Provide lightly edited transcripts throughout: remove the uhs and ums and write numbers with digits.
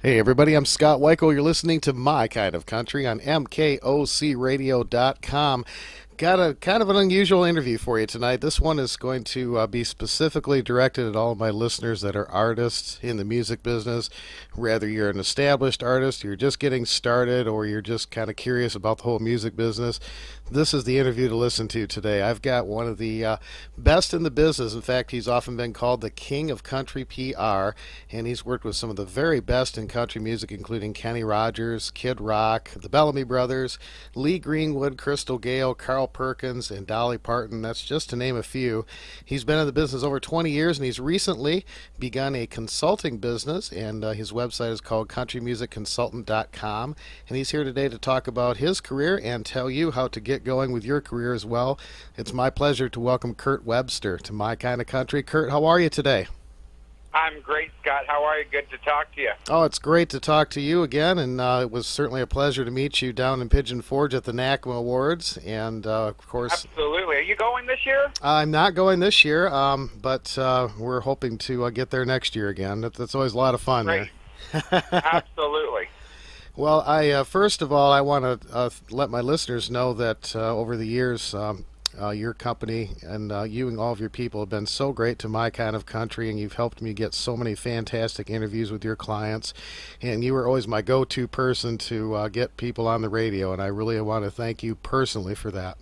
Hey everybody, I'm Scott Weichel. You're listening to My Kind of Country on MKOCRadio.com. Got a kind of an unusual interview for you tonight. This one is going to be specifically directed at all of my listeners that are artists in the music business. Whether you're an established artist, you're just getting started, or you're just kind of curious about the whole music business, this is the interview to listen to today. I've got one of the best in the business. In fact, he's often been called the king of country PR, and he's worked with some of the very best in country music, including Kenny Rogers, Kid Rock, the Bellamy Brothers, Lee Greenwood, Crystal Gale, Carl Perkins, and Dolly Parton. That's just to name a few. He's been in the business over 20 years, and he's recently begun a consulting business, and his website is called countrymusicconsultant.com. And he's here today to talk about his career and tell you how to get going with your career as well. It's my pleasure to welcome Kirt Webster to My Kind of Country. Kirt, how are you today? I'm great, Scott. How are you? Good to talk to you. Oh, it's great to talk to you again, and it was certainly a pleasure to meet you down in Pigeon Forge at the NACMA Awards. And of course, absolutely. Are you going this year? I'm not going this year, but we're hoping to get there next year again. That's always a lot of fun. Great. There. Absolutely. Well, I first of all, I want to let my listeners know that over the years, your company and you and all of your people have been so great to My Kind of Country, and you've helped me get so many fantastic interviews with your clients. And you were always my go-to person to get people on the radio, and I really want to thank you personally for that.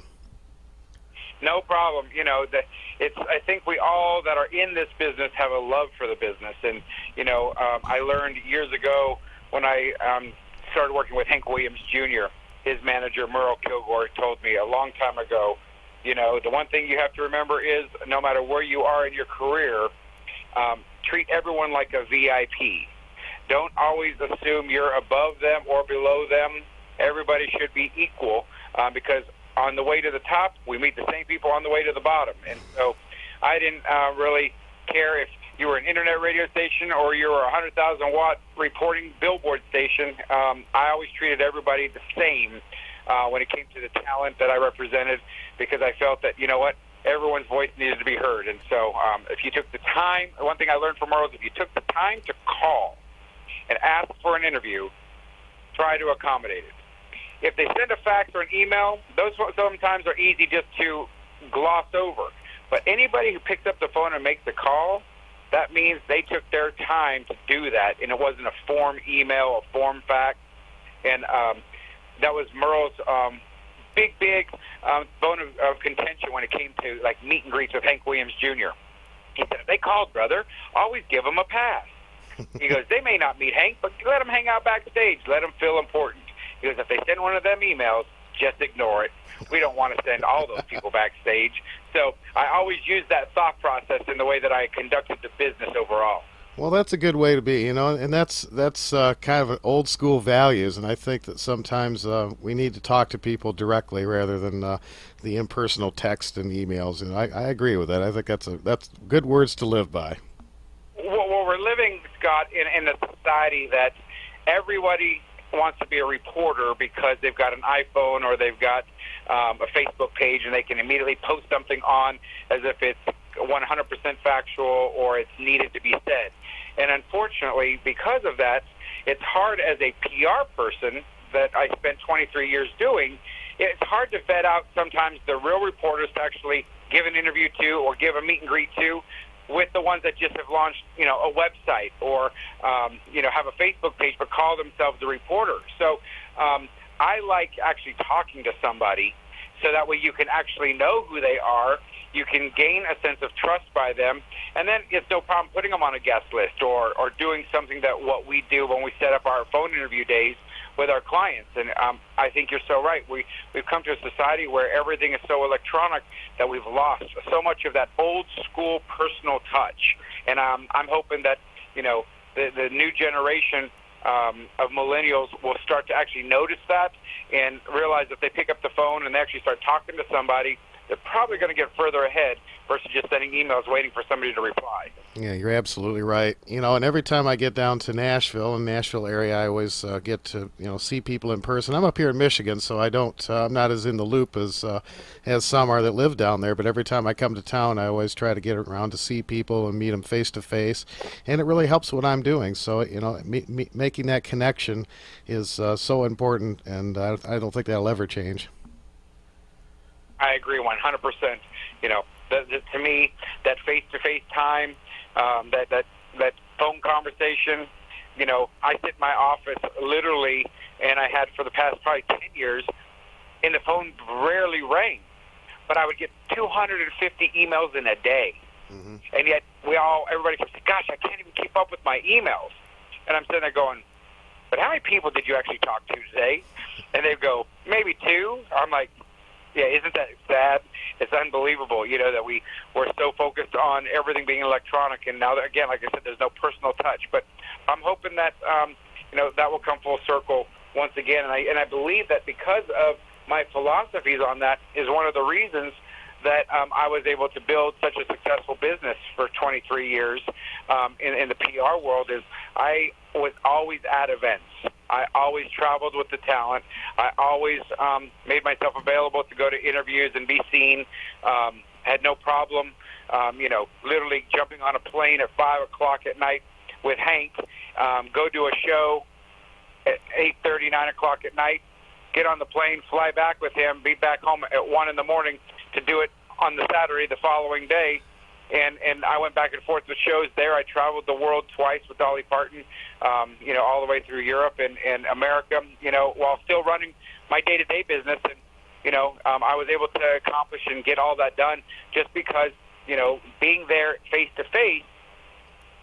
No problem. I think we all that are in this business have a love for the business, and I learned years ago when I started working with Hank Williams Jr. His manager Merle Kilgore told me a long time ago, the one thing you have to remember is no matter where you are in your career, treat everyone like a VIP. Don't always assume you're above them or below them. Everybody should be equal because on the way to the top, we meet the same people on the way to the bottom. And so I didn't really care if you were an internet radio station or you were a 100,000-watt reporting billboard station. I always treated everybody the same when it came to the talent that I represented, because I felt that, everyone's voice needed to be heard. And so if you took the time, one thing I learned from Earl is if you took the time to call and ask for an interview, try to accommodate it. If they send a fax or an email, those sometimes are easy just to gloss over. But anybody who picks up the phone and makes a call, that means they took their time to do that, and it wasn't a form email, a form fax. And that was Merle's big bone of contention when it came to like meet and greets with Hank Williams Jr. He said, if they called, brother, always give them a pass. He goes, they may not meet Hank, but let them hang out backstage. Let them feel important. He goes, if they send one of them emails, just ignore it. We don't want to send all those people backstage. So I always use that thought process in the way that I conducted the business overall. Well, that's a good way to be, and that's kind of an old school values, and I think that sometimes we need to talk to people directly rather than the impersonal text and emails, and I agree with that. I think that's good words to live by. Well, we're living, Scott, in a society that everybody wants to be a reporter because they've got an iPhone or they've got a Facebook page, and they can immediately post something on as if it's 100% factual or it's needed to be said. And unfortunately, because of that, it's hard as a PR person that I spent 23 years doing, it's hard to vet out sometimes the real reporters to actually give an interview to or give a meet and greet to with the ones that just have launched, a website or, have a Facebook page but call themselves a reporter. So I like actually talking to somebody so that way you can actually know who they are. You can gain a sense of trust by them, and then it's no problem putting them on a guest list or doing something that what we do when we set up our phone interview days with our clients. And I think you're so right. We've come to a society where everything is so electronic that we've lost so much of that old school personal touch. And I'm hoping that, the new generation of millennials will start to actually notice that and realize if they pick up the phone and they actually start talking to somebody, they're probably going to get further ahead versus just sending emails waiting for somebody to reply. Yeah, you're absolutely right. And every time I get down to Nashville, in the Nashville area, I always get to see people in person. I'm up here in Michigan, so I'm not as in the loop as some are that live down there. But every time I come to town, I always try to get around to see people and meet them face to face, and it really helps what I'm doing. So making that connection is so important, and I don't think that'll ever change. I agree 100%. To me, that face-to-face time, that phone conversation, I sit in my office literally, and I had for the past probably 10 years, and the phone rarely rang. But I would get 250 emails in a day. Mm-hmm. And yet everybody kept saying, gosh, I can't even keep up with my emails. And I'm sitting there going, but how many people did you actually talk to today? And they'd go, maybe 2. I'm like, yeah, isn't that sad? It's unbelievable, that we're so focused on everything being electronic, and now, again, like I said, there's no personal touch. But I'm hoping that, that will come full circle once again. And I believe that because of my philosophies on that is one of the reasons that I was able to build such a successful business for 23 years in the PR world. Is I was always at events. I always traveled with the talent. I always made myself available to go to interviews and be seen. Had no problem, literally jumping on a plane at 5 o'clock at night with Hank, go do a show at 8:30, 9 o'clock at night, get on the plane, fly back with him, be back home at 1 in the morning to do it on the Saturday the following day. And I went back and forth with shows there. I traveled the world twice with Dolly Parton, all the way through Europe and America, while still running my day-to-day business. And, I was able to accomplish and get all that done just because, being there face-to-face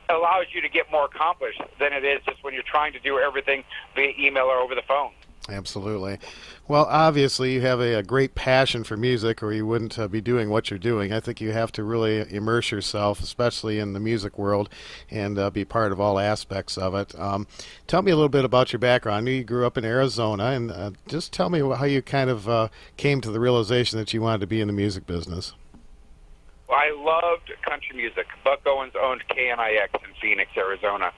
allows you to get more accomplished than it is just when you're trying to do everything via email or over the phone. Absolutely. Well, obviously, you have a great passion for music, or you wouldn't be doing what you're doing. I think you have to really immerse yourself, especially in the music world, and be part of all aspects of it. Tell me a little bit about your background. I knew you grew up in Arizona, and just tell me how you kind of came to the realization that you wanted to be in the music business. Well, I loved country music. Buck Owens owned KNIX in Phoenix, Arizona.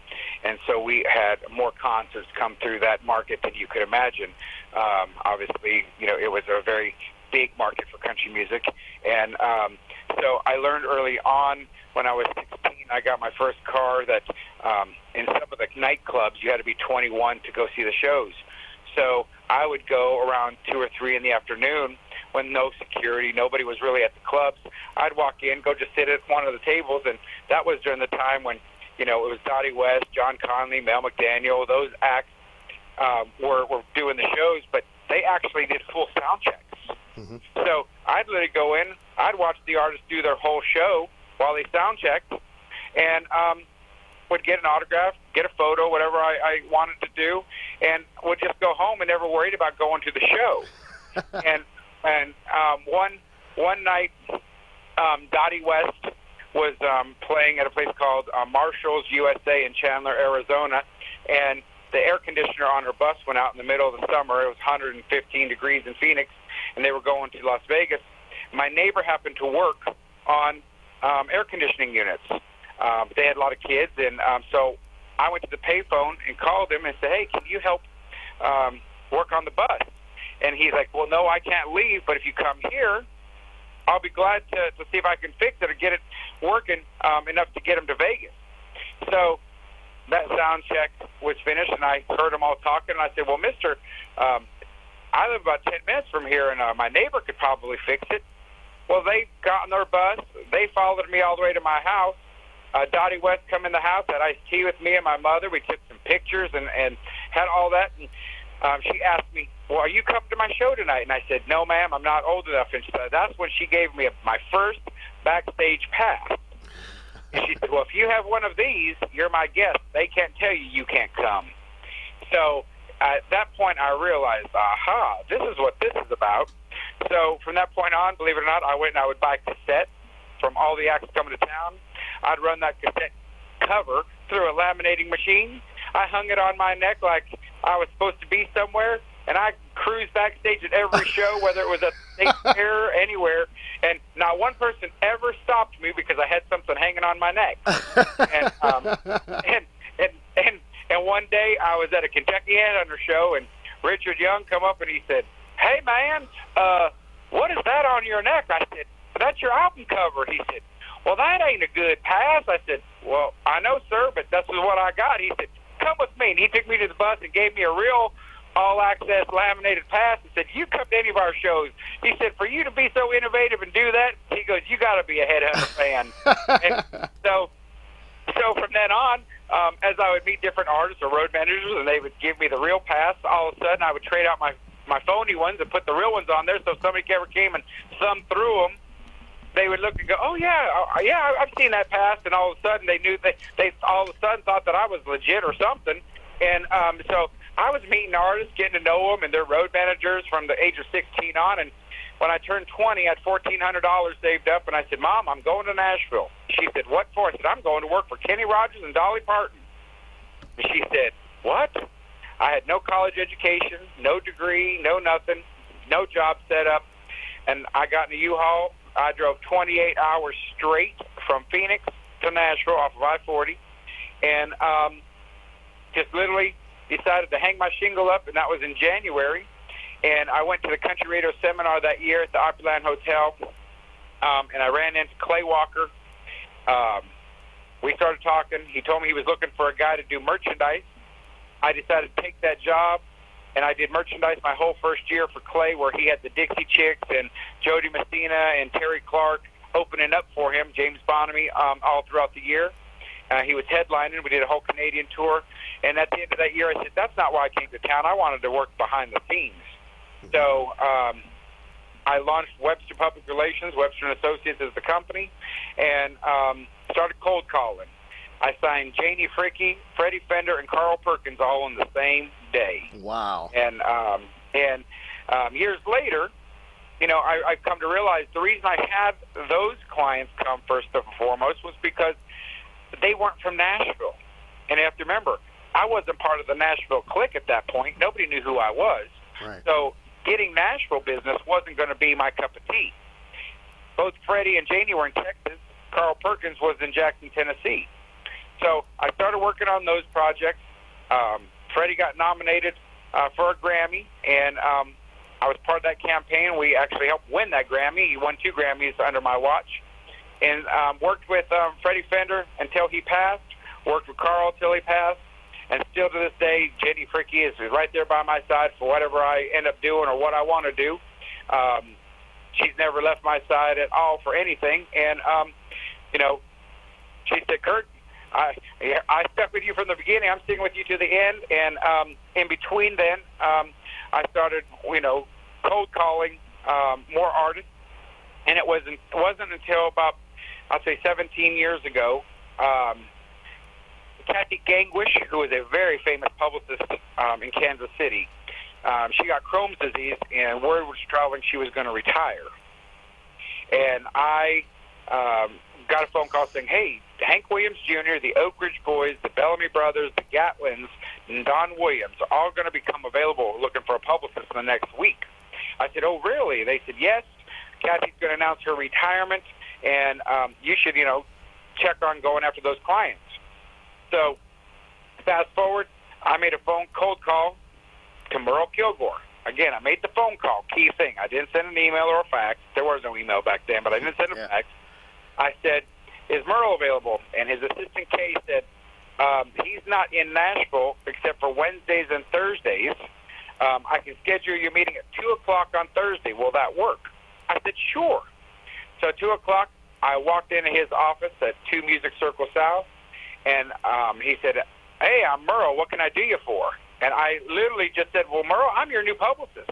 And so we had more concerts come through that market than you could imagine. Obviously, it was a very big market for country music. And so I learned early on when I was 16, I got my first car that in some of the nightclubs, you had to be 21 to go see the shows. So I would go around 2 or 3 in the afternoon when no security, nobody was really at the clubs. I'd walk in, go just sit at one of the tables, and that was during the time when, it was Dottie West, John Conley, Mel McDaniel. Those acts were doing the shows, but they actually did full sound checks. Mm-hmm. So I'd literally go in, I'd watch the artists do their whole show while they sound checked, and would get an autograph, get a photo, whatever I wanted to do, and would just go home and never worried about going to the show. and one night, Dottie West was playing at a place called Marshall's USA in Chandler, Arizona, and the air conditioner on her bus went out in the middle of the summer. It was 115 degrees in Phoenix, and they were going to Las Vegas. My neighbor happened to work on air conditioning units. They had a lot of kids, and so I went to the payphone and called him and said, hey, can you help work on the bus? And he's like, well, no, I can't leave, but if you come here, I'll be glad to see if I can fix it or get it working enough to get him to Vegas. So that sound check was finished, and I heard them all talking, and I said, well, mister, I live about 10 minutes from here, and my neighbor could probably fix it. Well, they got on their bus. They followed me all the way to my house. Dottie West come in the house, had iced tea with me and my mother. We took some pictures and had all that. And she asked me, well, are you coming to my show tonight? And I said, no, ma'am, I'm not old enough. And that's when she gave me my first backstage pass. And she said, well, if you have one of these, you're my guest. They can't tell you can't come. So at that point, I realized, aha, this is what this is about. So from that point on, believe it or not, I went and I would buy cassettes from all the acts coming to town. I'd run that cassette cover through a laminating machine. I hung it on my neck like I was supposed to be somewhere, and I cruised backstage at every show, whether it was at the State Fair or anywhere, And not one person ever stopped me because I had something hanging on my neck. and, and one day I was at a Kentucky Headhunter show, and Richard Young come up and he said, "Hey, man, what is that on your neck?" I said, "That's your album cover." He said, "Well, that ain't a good pass." I said, "Well, I know, sir, but this is what I got." He said, "Come with me." And he took me to the bus and gave me a real all-access laminated pass and said, "You come to any of our shows." He said, "For you to be so innovative and do that," he goes, "you got to be a Headhunter fan." And so from then on, as I would meet different artists or road managers and they would give me the real pass, all of a sudden I would trade out my phony ones and put the real ones on there, so if somebody ever came and thumbed through them, they would look and go, "Oh, yeah, I've seen that pass," and all of a sudden they knew they all of a sudden thought that I was legit or something. And so I was meeting artists, getting to know them, and their road managers from the age of 16 on. And when I turned 20, I had $1,400 saved up, and I said, "Mom, I'm going to Nashville." She said, "What for?" I said, "I'm going to work for Kenny Rogers and Dolly Parton." And she said, "What?" I had no college education, no degree, no nothing, no job set up. And I got in a U-Haul. I drove 28 hours straight from Phoenix to Nashville off of I-40, and just literally decided to hang my shingle up, and that was in January. And I went to the country radio seminar that year at the Opryland Hotel, and I ran into Clay Walker. We started talking. He told me he was looking for a guy to do merchandise. I decided to take that job, and I did merchandise my whole first year for Clay, where he had the Dixie Chicks and Jody Messina and Terry Clark opening up for him, James Bonamy, all throughout the year. He was headlining. We did a whole Canadian tour. And at the end of that year, I said, "That's not why I came to town. I wanted to work behind the scenes." So I launched Webster Public Relations. Webster & Associates is the company, and started cold calling. I signed Janie Fricke, Freddie Fender, and Carl Perkins all on the same day. Wow. And years later, I've come to realize the reason I had those clients come first and foremost was because they weren't from Nashville. And you have to remember, I wasn't part of the Nashville clique at that point. Nobody knew who I was. Right. So getting Nashville business wasn't going to be my cup of tea. Both Freddie and Janie were in Texas. Carl Perkins was in Jackson, Tennessee. So I started working on those projects. Freddie got nominated for a Grammy, and I was part of that campaign. We actually helped win that Grammy. He won 2 Grammys under my watch. And worked with Freddie Fender until he passed, worked with Carl until he passed, and still to this day, Jenny Fricke is right there by my side for whatever I end up doing or what I want to do. She's never left my side at all for anything. And, she said, "Kirt, I stuck with you from the beginning. I'm sticking with you to the end." And in between then, I started, cold calling more artists. And it wasn't until about, I'll say 17 years ago, Kathy Gangwish, who was a very famous publicist in Kansas City, she got Crohn's disease, and word was traveling she was going to retire. And I got a phone call saying, "Hey, Hank Williams Jr., the Oak Ridge Boys, the Bellamy Brothers, the Gatlins, and Don Williams are all going to become available looking for a publicist in the next week." I said, "Oh, really?" They said, "Yes. Kathy's going to announce her retirement, and you should, check on going after those clients." So, fast forward, I made a cold call to Merle Kilgore. Again, I made the phone call, key thing. I didn't send an email or a fax. There was no email back then, but I didn't send a fax. I said, "Is Merle available?" And his assistant Kay said, "He's not in Nashville except for Wednesdays and Thursdays. I can schedule your meeting at 2 o'clock on Thursday. Will that work?" I said, "Sure." So 2 o'clock, I walked into his office at 2 Music Circle South, and he said, "Hey, I'm Merle. What can I do you for?" And I literally just said, "Well, Merle, I'm your new publicist."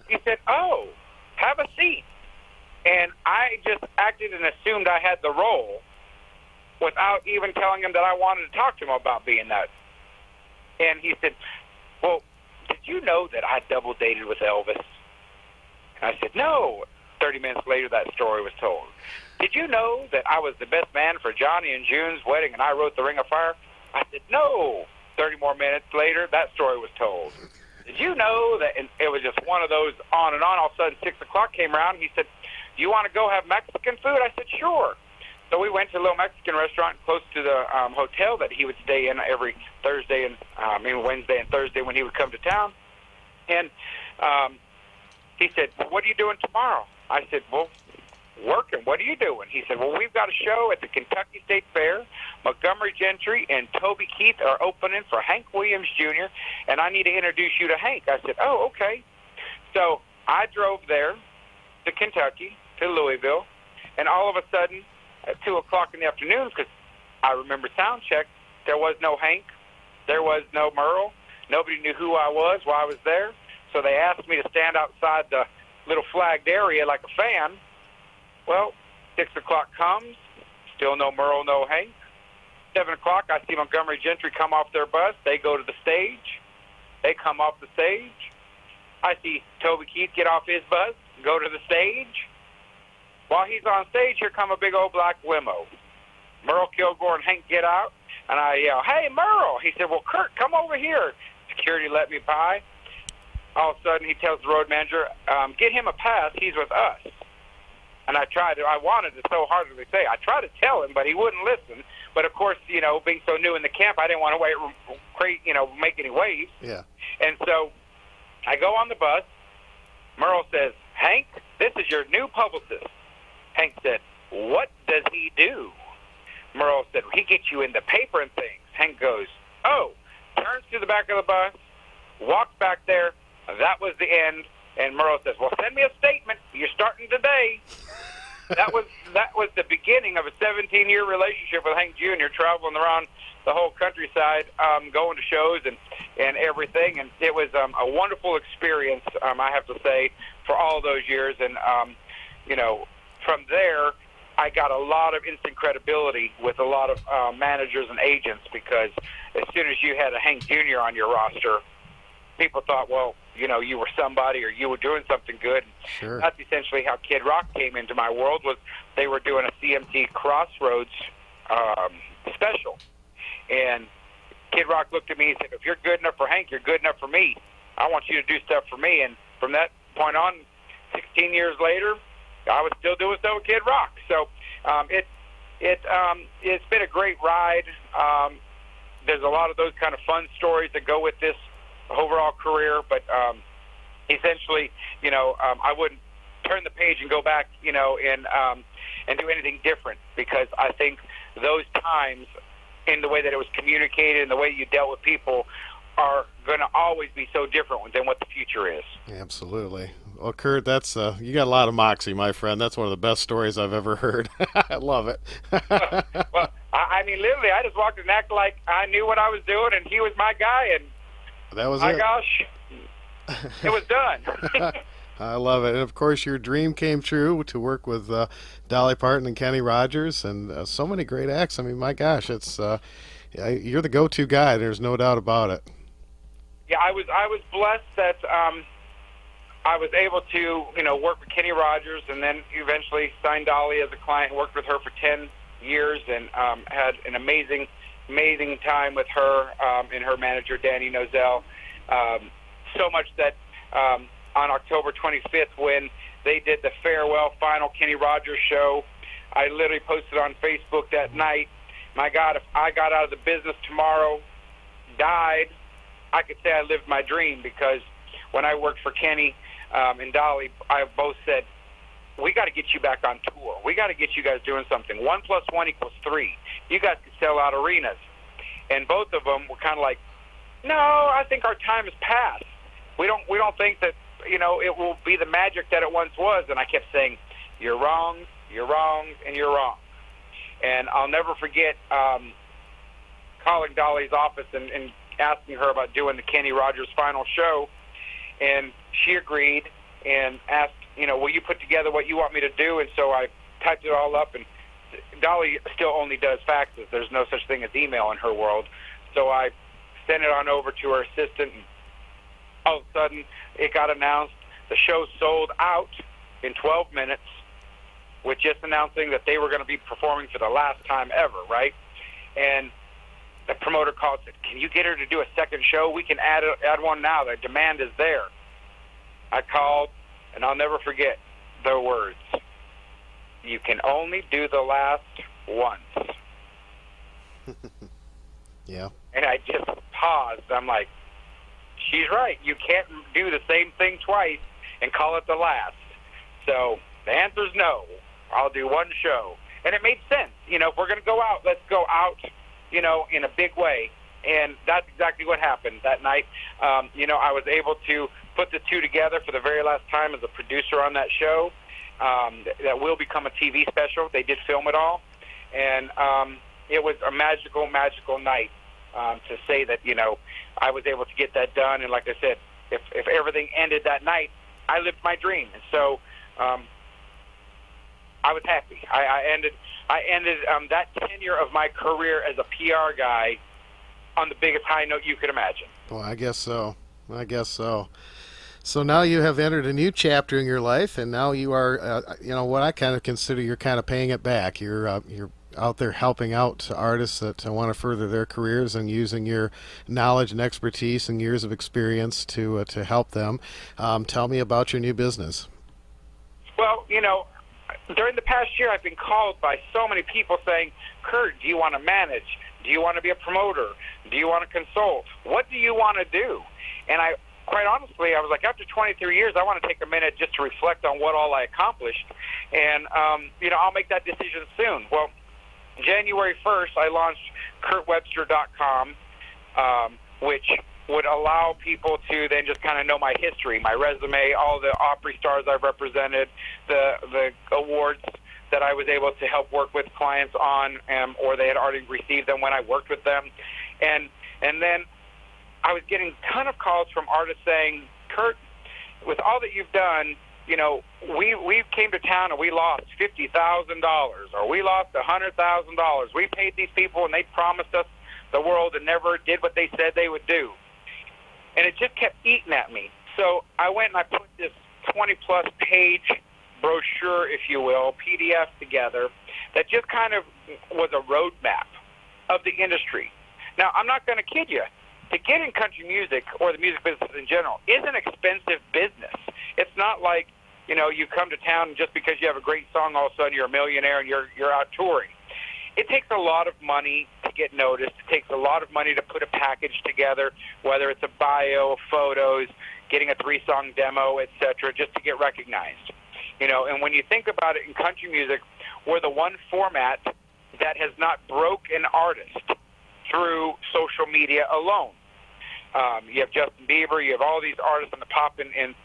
He said, "Oh, have a seat." And I just acted and assumed I had the role without even telling him that I wanted to talk to him about being that. And he said, "Well, did you know that I double dated with Elvis?" I said, "No." 30 minutes later, that story was told. "Did you know that I was the best man for Johnny and June's wedding and I wrote The Ring of Fire?" I said, "No." 30 more minutes later, that story was told. "Did you know that?" And it was just one of those on and on. All of a sudden, 6 o'clock came around. He said, you want to go have Mexican food? I said, sure. So we went to a little Mexican restaurant close to the hotel that he would stay in every Thursday and Wednesday and Thursday when he would come to town. And he said, well, what are you doing tomorrow? I said, well, working. What are you doing? He said, well, we've got a show at the Kentucky State Fair. Montgomery Gentry and Toby Keith are opening for Hank Williams Jr., and I need to introduce you to Hank. I said, oh, okay. So I drove there to Kentucky, to Louisville, and all of a sudden, at 2 o'clock in the afternoon, because I remember sound check, there was no Hank, there was no Merle, nobody knew who I was while I was there, so they asked me to stand outside the little flagged area like a fan. Well, 6 o'clock comes, still no Merle, no Hank. 7 o'clock, I see Montgomery Gentry come off their bus. They go to the stage. They come off the stage. I see Toby Keith get off his bus, go to the stage. While he's on stage, here come a big old black limo. Merle Kilgore and Hank get out, and I yell, hey, Merle. He said, well, Kirt, come over here. Security let me by. All of a sudden, he tells the road manager, get him a pass. He's with us. And I wanted to so hard to say, I tried to tell him, but he wouldn't listen. But, of course, being so new in the camp, I didn't want to make any waves. Yeah. And so I go on the bus. Merle says, Hank, this is your new publicist. Hank said, what does he do? Merle said, he gets you in the paper and things. Hank goes, oh, turns to the back of the bus, walks back there. That was the end. And Merle says, well, send me a statement. You're starting today. That was the beginning of a 17-year relationship with Hank Jr., traveling around the whole countryside, going to shows and everything. And it was a wonderful experience, I have to say, for all those years. And, from there, I got a lot of instant credibility with a lot of managers and agents, because as soon as you had a Hank Jr. on your roster, people thought, well, you were somebody or you were doing something good. Sure. That's essentially how Kid Rock came into my world. Was they were doing a CMT Crossroads special. And Kid Rock looked at me and said, if you're good enough for Hank, you're good enough for me. I want you to do stuff for me. And from that point on, 16 years later, I was still doing stuff with Kid Rock. So it's been a great ride. There's a lot of those kind of fun stories that go with this overall career, but essentially, I wouldn't turn the page and go back, and do anything different, because I think those times, in the way that it was communicated and the way you dealt with people, are going to always be so different than what the future is. Absolutely. Well, Kirt, that's you got a lot of moxie, my friend. That's one of the best stories I've ever heard. I love it. Well, I mean, literally, I just walked and acted like I knew what I was doing, and he was my guy, and that was my it. gosh, it was done. I love it. And, of course, your dream came true to work with Dolly Parton and Kenny Rogers and so many great acts. I mean, my gosh, it's you're the go-to guy. There's no doubt about it. Yeah, I was blessed that I was able to, work with Kenny Rogers, and then eventually signed Dolly as a client, worked with her for 10 years, and had an amazing time with her and her manager, Danny Nozell. So much that on October 25th, when they did the farewell final Kenny Rogers show, I literally posted on Facebook that night, my God, if I got out of the business tomorrow, died, I could say I lived my dream, because when I worked for Kenny and Dolly, I both said, we got to get you back on tour. We got to get you guys doing something. 1 + 1 = 3. You guys could sell out arenas. And both of them were kind of like, no, I think our time has passed. We don't think that, it will be the magic that it once was. And I kept saying, you're wrong, and you're wrong. And I'll never forget calling Dolly's office and asking her about doing the Kenny Rogers final show. And she agreed and asked, will you put together what you want me to do? And so I typed it all up, and Dolly still only does faxes. There's no such thing as email in her world. So I sent it on over to her assistant, and all of a sudden it got announced. The show sold out in 12 minutes, with just announcing that they were going to be performing for the last time ever, right? And the promoter called and said, can you get her to do a second show? We can add one now. The demand is there. I called, and I'll never forget the words. you can only do the last once. Yeah. And I just paused. I'm like, she's right. You can't do the same thing twice and call it the last. So the answer is no. I'll do one show. And it made sense. If we're going to go out, let's go out, in a big way. And that's exactly what happened that night. I was able to put the two together for the very last time as a producer on that show. That will become a TV special. They did film it all. And it was a magical, magical night to say that, I was able to get that done. And like I said, if everything ended that night, I lived my dream. And so I was happy. I ended that tenure of my career as a PR guy on the biggest high note you could imagine. Well, I guess so. So now you have entered a new chapter in your life, and now you are, what I kind of consider you're kind of paying it back. You're out there helping out artists that want to further their careers and using your knowledge and expertise and years of experience to help them. Tell me about your new business. Well, during the past year, I've been called by so many people saying, Kirt, do you want to manage? Do you want to be a promoter? Do you want to consult? What do you want to do? And quite honestly, I was like, after 23 years, I want to take a minute just to reflect on what all I accomplished. And, I'll make that decision soon. Well, January 1st, I launched KirtWebster.com, which would allow people to then just kind of know my history, my resume, all the Opry stars I've represented, the awards that I was able to help work with clients on, or they had already received them when I worked with them. And then I was getting a ton of calls from artists saying, Kirt, with all that you've done, we came to town and we lost $50,000 or we lost $100,000. We paid these people and they promised us the world and never did what they said they would do. And it just kept eating at me. So I went and I put this 20-plus page brochure, if you will, PDF together that just kind of was a roadmap of the industry. Now, I'm not going to kid you. To get in country music or the music business in general is an expensive business. It's not like, you come to town and just because you have a great song, all of a sudden you're a millionaire and you're out touring. It takes a lot of money to get noticed. It takes a lot of money to put a package together, whether it's a bio, photos, getting a 3-song demo, etc., just to get recognized. And when you think about it in country music, we're the one format that has not broke an artist through social media alone. You have Justin Bieber, you have all these artists in the pop and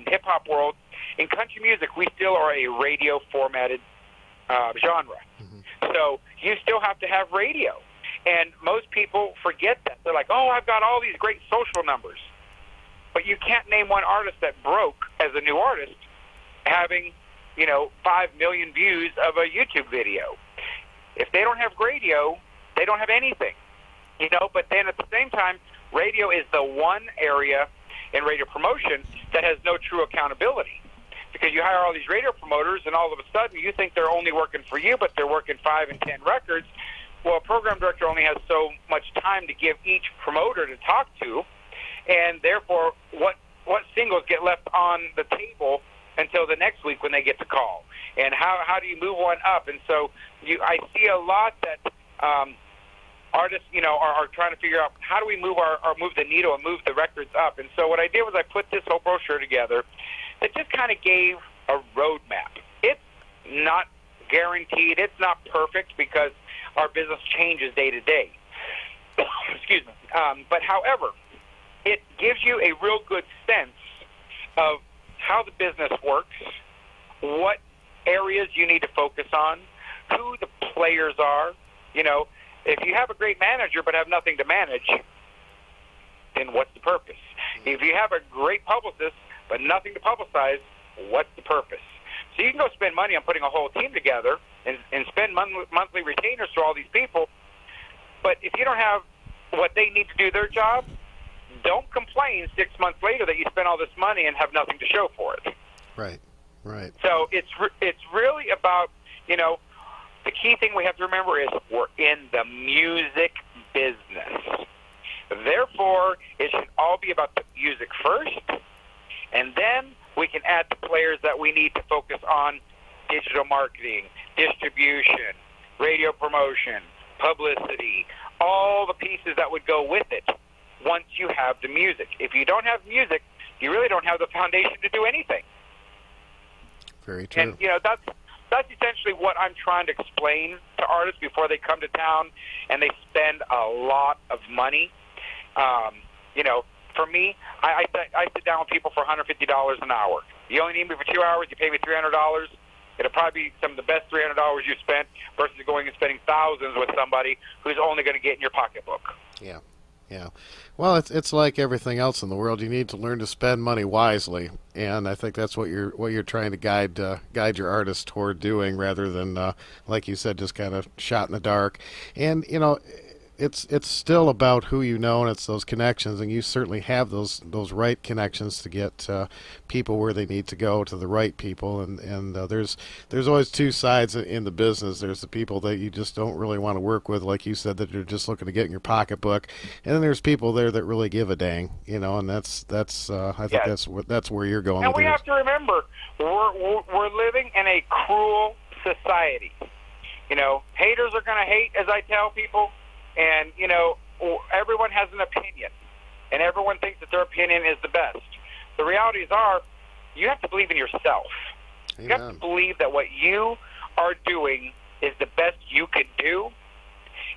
hip-hop world. In country music, we still are a radio-formatted genre. Mm-hmm. So you still have to have radio. And most people forget that. They're like, oh, I've got all these great social numbers. But you can't name one artist that broke as a new artist having, 5 million views of a YouTube video. If they don't have radio, they don't have anything. But then at the same time, radio is the one area in radio promotion that has no true accountability. Because you hire all these radio promoters, and all of a sudden you think they're only working for you, but they're working 5 and 10 records. Well, a program director only has so much time to give each promoter to talk to, and therefore what singles get left on the table until the next week when they get the call, and how do you move one up? And so I see a lot that artists, are trying to figure out how do we move move the needle and move the records up. And so what I did was I put this whole brochure together that just kind of gave a roadmap. It's not guaranteed. It's not perfect because our business changes day to day. Excuse me. But however, it gives you a real good sense of how the business works, what areas you need to focus on, who the players are. If you have a great manager but have nothing to manage, then what's the purpose? If you have a great publicist but nothing to publicize, what's the purpose? So you can go spend money on putting a whole team together and spend monthly retainers for all these people, but if you don't have what they need to do their job, don't complain 6 months later that you spent all this money and have nothing to show for it. Right. So it's really about, the key thing we have to remember is we're in the music business. Therefore, it should all be about the music first, and then we can add the players that we need to focus on digital marketing, distribution, radio promotion, publicity, all the pieces that would go with it once you have the music. If you don't have music, you really don't have the foundation to do anything. Very true. And, that's essentially what I'm trying to explain to artists before they come to town and they spend a lot of money. For me, I sit down with people for $150 an hour. You only need me for 2 hours, you pay me $300. It'll probably be some of the best $300 you spent versus going and spending thousands with somebody who's only going to get in your pocketbook. Yeah. Yeah. Well, it's like everything else in the world. You need to learn to spend money wisely, and I think that's what you're trying to guide your artists toward doing, rather than like you said, just kind of shot in the dark. And it's still about who you know, and it's those connections, and you certainly have those right connections to get people where they need to go, to the right people. And there's always two sides in the business. There's the people that you just don't really want to work with, like you said, that you're just looking to get in your pocketbook, and then there's people there that really give a dang, and that's I think that's where you're going. And with we have to remember, we're living in a cruel society. Haters are going to hate, as I tell people. And, everyone has an opinion, and everyone thinks that their opinion is the best. The realities are, you have to believe in yourself. Amen. You have to believe that what you are doing is the best you can do.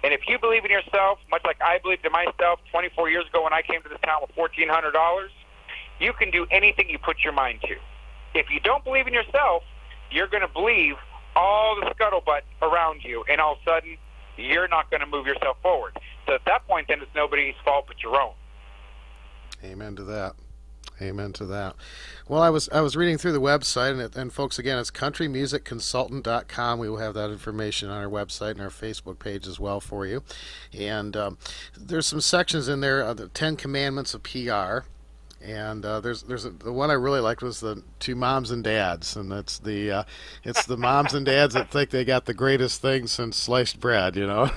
And if you believe in yourself, much like I believed in myself 24 years ago when I came to this town with $1,400, you can do anything you put your mind to. If you don't believe in yourself, you're going to believe all the scuttlebutt around you, and all of a sudden, you're not going to move yourself forward. So at that point, then it's nobody's fault but your own. Amen to that. Amen to that. Well, I was reading through the website, and folks, again, it's countrymusicconsultant.com. We will have that information on our website and our Facebook page as well for you. And there's some sections in there, the 10 Commandments of PR. And the one I really liked was the two moms and dads, and it's the moms and dads that think they got the greatest thing since sliced bread, And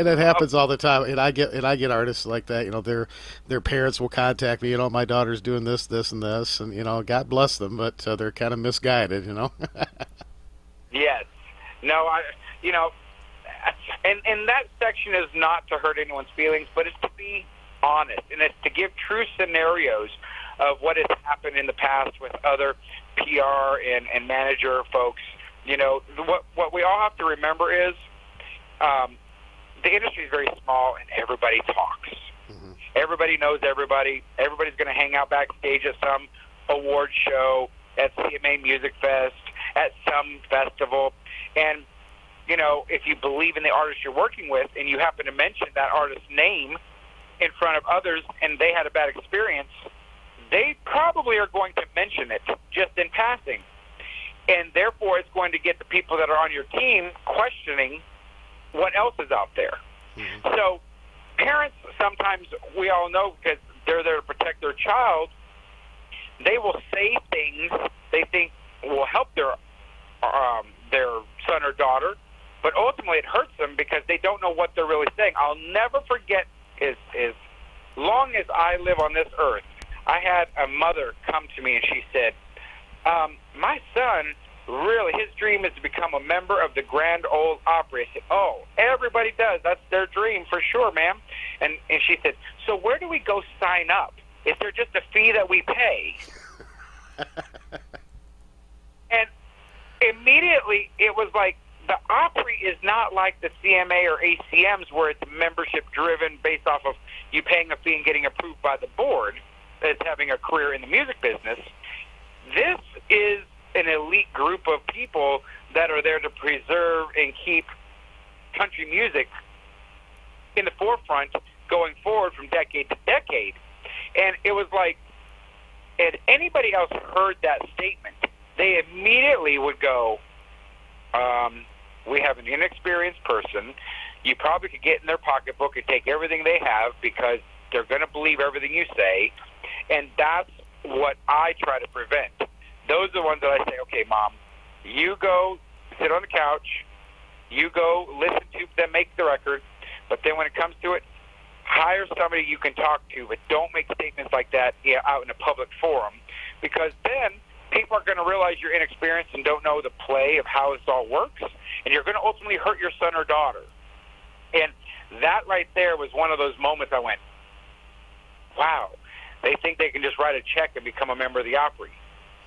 it happens all the time. And I get artists like that. Their parents will contact me. My daughter's doing this, and this, and God bless them, but they're kind of misguided. Yes. No. And that section is not to hurt anyone's feelings, but it's to be honest, and it's to give true scenarios of what has happened in the past with other PR and manager folks. What we all have to remember is the industry is very small, and everybody talks. Mm-hmm. Everybody knows everybody. Everybody's going to hang out backstage at some award show, at CMA Music Fest, at some festival, and if you believe in the artist you're working with, and you happen to mention that artist's name in front of others and they had a bad experience, they probably are going to mention it just in passing. And therefore it's going to get the people that are on your team questioning what else is out there. Mm-hmm. So parents, sometimes we all know, because they're there to protect their child, they will say things they think will help their son or daughter, but ultimately it hurts them because they don't know what they're really saying. I'll never forget, as long as I live on this earth, I had a mother come to me and she said, my son, really, his dream is to become a member of the Grand Ole Opry. I said, oh, everybody does. That's their dream for sure, ma'am. And she said, so where do we go sign up? Is there just a fee that we pay? And immediately it was like, the Opry is not like the CMA or ACMs where it's membership driven based off of you paying a fee and getting approved by the board as having a career in the music business. This is an elite group of people that are there to preserve and keep country music in the forefront going forward from decade to decade. And it was like, had anybody else heard that statement, they immediately would go, we have an inexperienced person. You probably could get in their pocketbook and take everything they have because they're going to believe everything you say. And that's what I try to prevent. Those are the ones that I say, okay, Mom, you go sit on the couch. You go listen to them make the record. But then when it comes to it, hire somebody you can talk to, but don't make statements like that out in a public forum, because then people are going to realize you're inexperienced and don't know the play of how this all works, and you're going to ultimately hurt your son or daughter. And that right there was one of those moments I went, wow, they think they can just write a check and become a member of the Opry.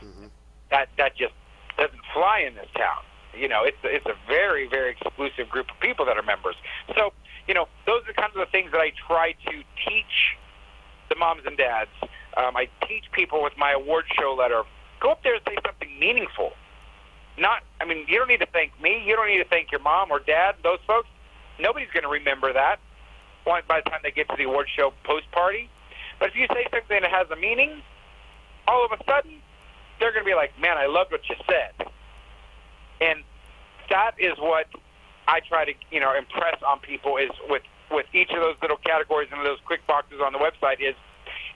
Mm-hmm. That just doesn't fly in this town. You know, it's a very, very exclusive group of people that are members. So, you know, those are kind of the things that I try to teach the moms and dads. I teach people with my award show letter. Go up there and say something meaningful. You don't need to thank me. You don't need to thank your mom or dad, those folks. Nobody's going to remember that by the time they get to the award show post party. But if you say something that has a meaning, all of a sudden, they're going to be like, man, I loved what you said. And that is what I try to, you know, impress on people is with each of those little categories and those quick boxes on the website is,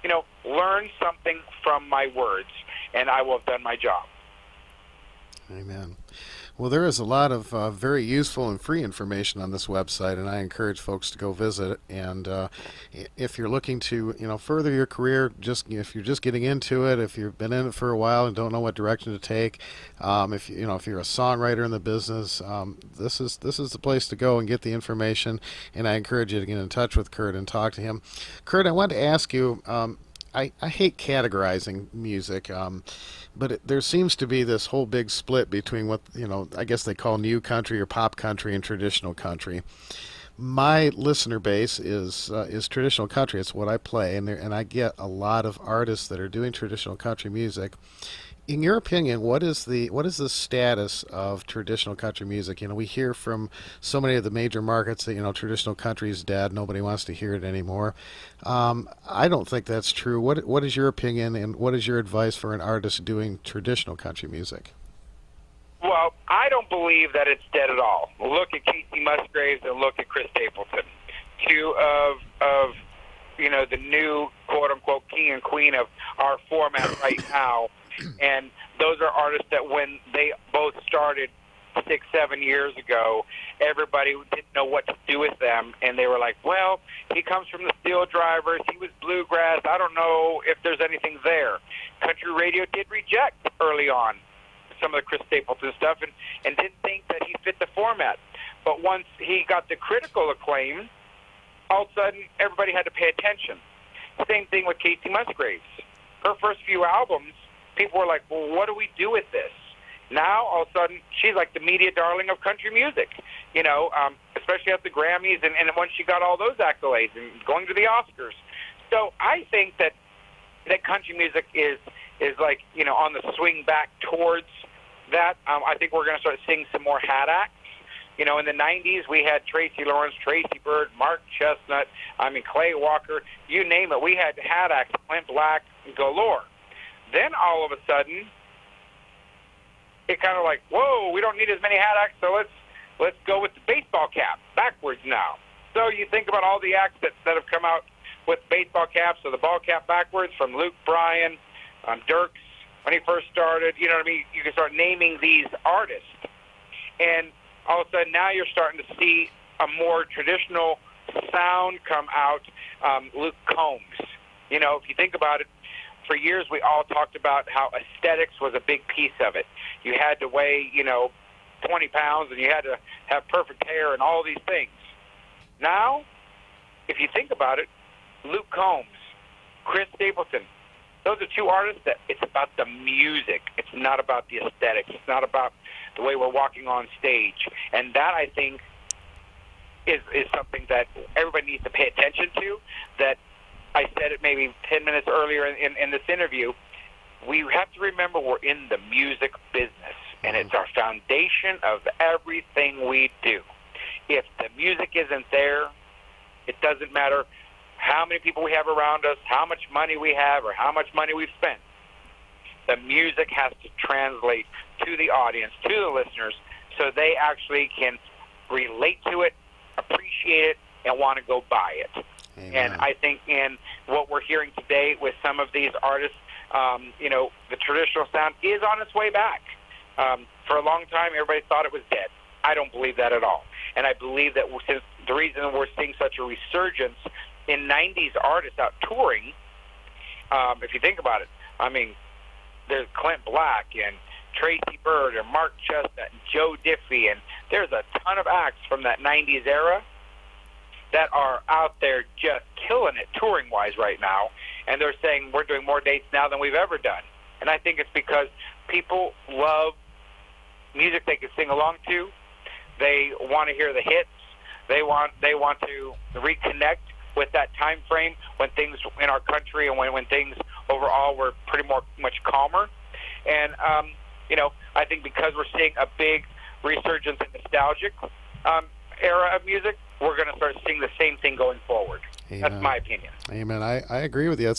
you know, learn something from my words, and I will have done my job. Amen. Well, there is a lot of very useful and free information on this website, and I encourage folks to go visit it. And if you're looking to, you know, further your career, if you're just getting into it, if you've been in it for a while and don't know what direction to take, if you're a songwriter in the business, this is the place to go and get the information. And I encourage you to get in touch with Kirt and talk to him. Kirt, I wanted to ask you. I hate categorizing music, but there seems to be this whole big split between what, you know, I guess they call new country or pop country and traditional country. My listener base is traditional country. It's what I play, and I get a lot of artists that are doing traditional country music. In your opinion, what is the status of traditional country music? You know, we hear from so many of the major markets that, you know, traditional country is dead. Nobody wants to hear it anymore. I don't think that's true. What is your opinion, and what is your advice for an artist doing traditional country music? Well, I don't believe that it's dead at all. Look at Casey Musgraves and look at Chris Stapleton, two of you know, the new quote unquote king and queen of our format right now. And those are artists that when they both started 6-7 years ago, everybody didn't know what to do with them, and they were like, well, he comes from the Steel Drivers, he was bluegrass, I don't know if there's anything there. Country radio did reject early on some of the Chris Stapleton stuff and didn't think that he fit the format. But once he got the critical acclaim, all of a sudden everybody had to pay attention. Same thing with Casey Musgraves. Her first few albums, people were like, well, what do we do with this? Now, all of a sudden, she's like the media darling of country music, you know, especially at the Grammys and once she got all those accolades and going to the Oscars. So I think that country music is like, you know, on the swing back towards that. I think we're going to start seeing some more hat acts. You know, in the 90s, we had Tracy Lawrence, Tracy Byrd, Mark Chestnut, Clay Walker, you name it. We had hat acts, Clint Black, galore. Then all of a sudden, it kind of like, whoa, we don't need as many hat acts, so let's go with the baseball cap backwards now. So you think about all the acts that have come out with baseball caps, or the ball cap backwards, from Luke Bryan, Dirks, when he first started, you know what I mean? You can start naming these artists. And all of a sudden now you're starting to see a more traditional sound come out. Luke Combs. You know, if you think about it, for years we all talked about how aesthetics was a big piece of it. You had to weigh, you know, 20 pounds, and you had to have perfect hair and all these things. Now, if you think about it, Luke Combs, Chris Stapleton, those are two artists that it's about the music. It's not about the aesthetics. It's not about the way we're walking on stage. And that, I think, is something that everybody needs to pay attention to. That I said it maybe 10 minutes earlier in this interview. We have to remember we're in the music business, and it's our foundation of everything we do. If the music isn't there, it doesn't matter how many people we have around us, how much money we have, or how much money we've spent. The music has to translate to the audience, to the listeners, so they actually can relate to it, appreciate it, and want to go buy it. Amen. And I think in what we're hearing today with some of these artists, you know, the traditional sound is on its way back. For a long time, everybody thought it was dead. I don't believe that at all. And I believe that since the reason we're seeing such a resurgence in 90s artists out touring, if you think about it, I mean, there's Clint Black and Tracy Byrd and Mark Chestnut and Joe Diffie, and there's a ton of acts from that 90s era that are out there just killing it touring-wise right now, and they're saying we're doing more dates now than we've ever done. And I think it's because people love music they can sing along to. They want to hear the hits. They want to reconnect with that time frame when things in our country and when things overall were pretty much calmer. And I think because we're seeing a big resurgence in nostalgic era of music, we're going to start seeing the same thing going forward. Amen. That's my opinion. Amen. I agree with you.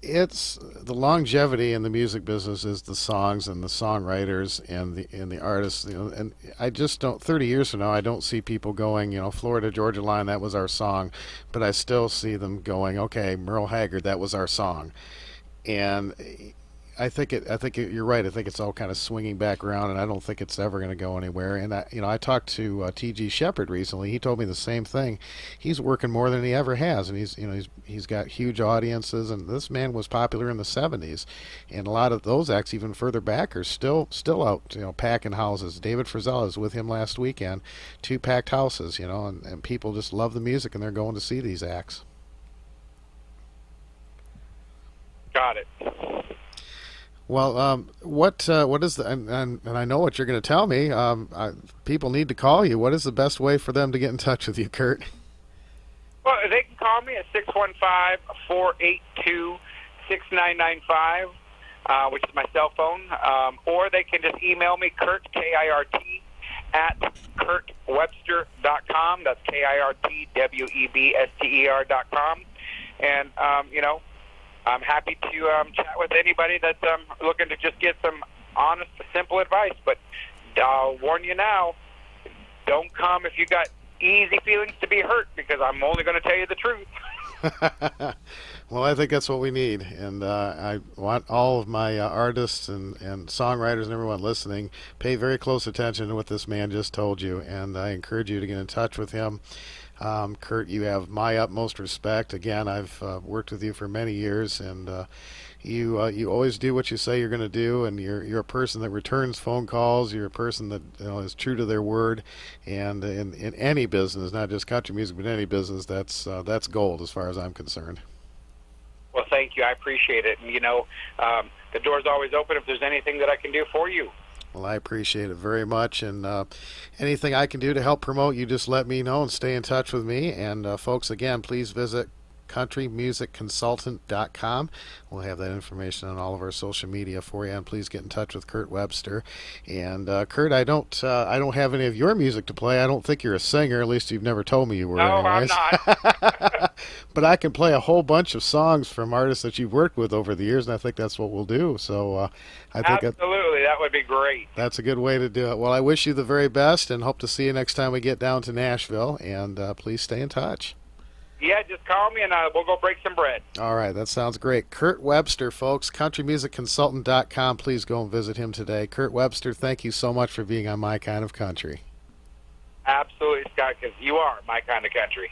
It's the longevity in the music business is the songs and the songwriters and the artists. And I just don't. 30 years from now, I don't see people going, Florida Georgia Line, that was our song, but I still see them going, okay, Merle Haggard, that was our song, and I think you're right. I think it's all kind of swinging back around, and I don't think it's ever going to go anywhere. And I talked to T.G. Shepherd recently. He told me the same thing. He's working more than he ever has, and he's got huge audiences. And this man was popular in the '70s, and a lot of those acts, even further back, are still out, packing houses. David Frizzell was with him last weekend, 2 packed houses, and people just love the music, and they're going to see these acts. Got it. Well, what is the and I know what you're going to tell me. People need to call you. What is the best way for them to get in touch with you, Kirt? Well, they can call me at 615-482-6995, which is my cell phone, or they can just email me, Kirt, K-I-R-T, at KirtWebster.com. That's KirtWebster.com. And, I'm happy to chat with anybody that's looking to just get some honest, simple advice. But I'll warn you now, don't come if you got easy feelings to be hurt, because I'm only going to tell you the truth. Well, I think that's what we need, and I want all of my artists and songwriters and everyone listening, pay very close attention to what this man just told you, and I encourage you to get in touch with him. Kirt, you have my utmost respect. Again, I've worked with you for many years, and you always do what you say you're going to do, and you're a person that returns phone calls. You're a person that is true to their word, and in any business, not just country music, but any business, that's gold as far as I'm concerned. Well, thank you. I appreciate it. And, the door's always open if there's anything that I can do for you. Well, I appreciate it very much, and anything I can do to help promote, you just let me know and stay in touch with me. And folks, again, please visit countrymusicconsultant.com. We'll have that information on all of our social media for you, and please get in touch with Kirt Webster. And Kirt, I don't have any of your music to play. I don't think you're a singer, at least you've never told me you were. No, anyways. I'm not. But I can play a whole bunch of songs from artists that you've worked with over the years, and I think that's what we'll do. So I think absolutely, that would be great. That's a good way to do it. Well, I wish you the very best, and hope to see you next time we get down to Nashville. And please stay in touch. Yeah, just call me and we'll go break some bread. All right, that sounds great. Kirt Webster, folks, countrymusicconsultant.com. Please go and visit him today. Kirt Webster, thank you so much for being on My Kind of Country. Absolutely, Scott, because you are my kind of country.